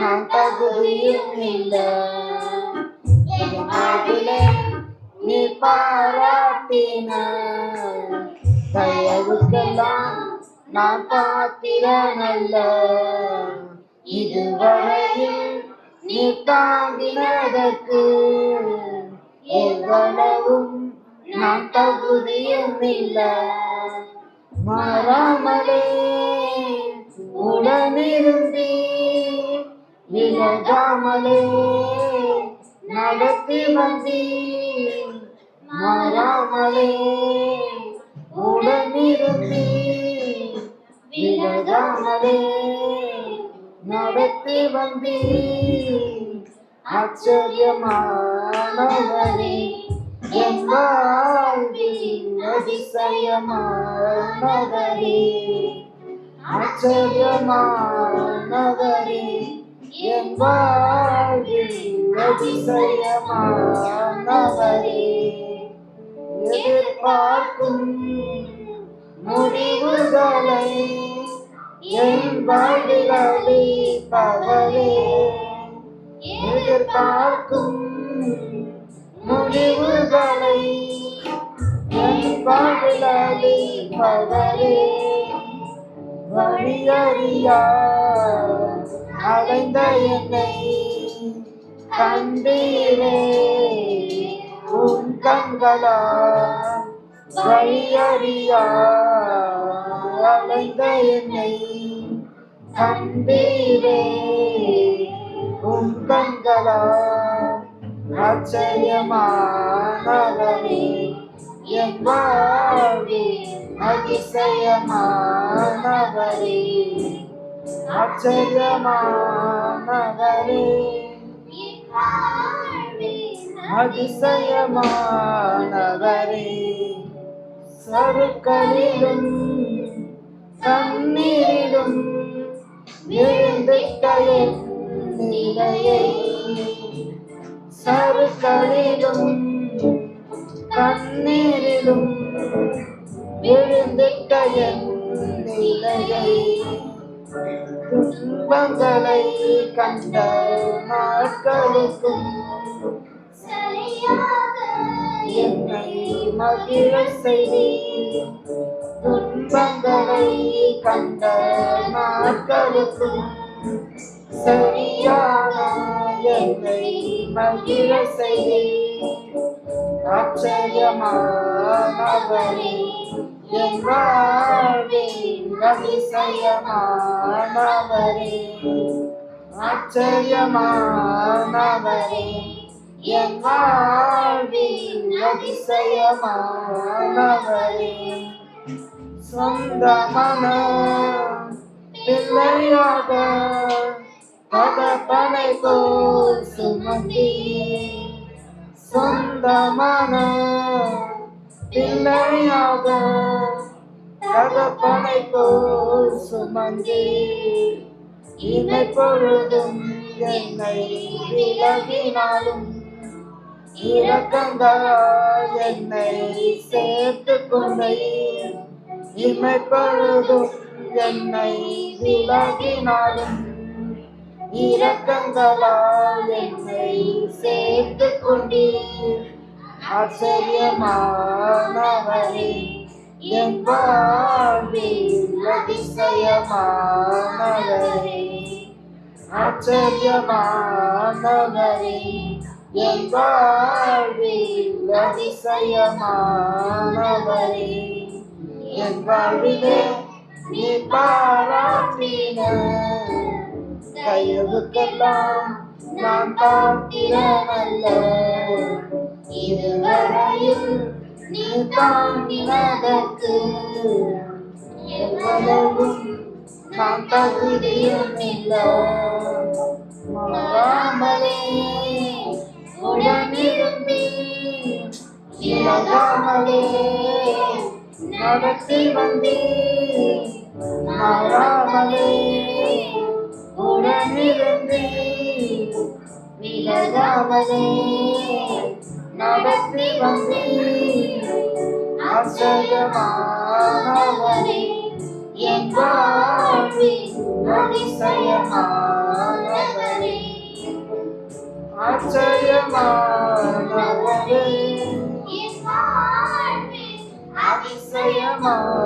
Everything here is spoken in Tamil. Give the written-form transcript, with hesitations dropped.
நான் தகுதியும் இல்லை. நீ பாராட்டின தயவுக்கெல்லாம் நான் பாத்திரனல்ல. இதுவரையில் நீ தாங்கினதற்கு எவ்வளவும் நான் தகுதியும் இல்லை. மாறாமலே உடனிருந்தி விலகாமலே நடத்தி வந்தி. மாறாமலே உடனிருந்தி விலகாமலே நடத்தி வந்தி. ஆச்சரியமானவரே என் வாழ்வில் அதிசயமானவரே. ஆச்சரியமானவரே என் வாழ்வில் அதிசயமானவரே. எதிர்பார்க்கும் முடிவுகளை என் வாழ்வில் அளிப்பவரே. எதிர்பார்க்கும் முடிவுகளை என் வாழ்வில் அளிப்பவரே. வழியறியா அலைந்த என்னை கண்டீரே உன் கண்களா. வழியறியா அலைந்த என்னை கண்டீரே உன் கண்களா. ஆச்சரியமானவரே என் வாழ்வில் அதிசயமானவரே. ஆச்சரியமானவரே அதிசயமானவரே. சருக்களிலும் கண்ணீரிலும் விழுந்திட்ட என் நிலையை. சருக்களிலும் கண்ணீரிலும் விழுந்திட்ட என் நிலையை. துன்பங்களை கண்ட நாட்களுக்கும் என்னை மகிழ செய்தி. துன்பங்களை கண்ட நாட்களுக்கும் சரியான என்னை மகிழ செய்தி. ஆச்சரியமானவரே என் வாழ்வில் அதிசயமானவரே. ஆச்சரியமானவரே என் வாழ்வில் அதிசயமானவரே. சொந்தமான பிள்ளையாக தகப்பனை போல் சுமந்தி. சொந்தமான பிள்ளையாக தகப்பனை போல் சுமந்தி. இமை பொழுதும் என்னை விலகினாலும் இரக்கங்களால் என்னை சேர்த்து கொண்டை. இமை பொழுதும் என்னை விலகினாலும் இரக்கங்களால் என்னை சேர்த்து கொண்டீர். ஆச்சரியமானவரே என் வாழ்வில் அதிசயமானவரே. ஆச்சரியமானவரே என் வாழ்வில் அதிசயமானவரே. என் வாழ்விலே நீ பாராட்டின தயவுக்கெல்லாம் நான் பாத்திரனல்ல. இதுவரையில் நீ தாங்கினதற்கு எவ்வளவும் நான் தகுதியும் இல்லை. மாறாமலே உடனிருந்தி விலகாமலே நடத்தி வந்தி. மாறாமலே உடனிருந்தி விலகாமலே நடத்தி வந்தி. ஆச்சரியமானவரே என் வாழ்வில் அதிசயமானவரே. ஆச்சரியமானவரே, என் வாழ்வில் அதிசயமானவரே,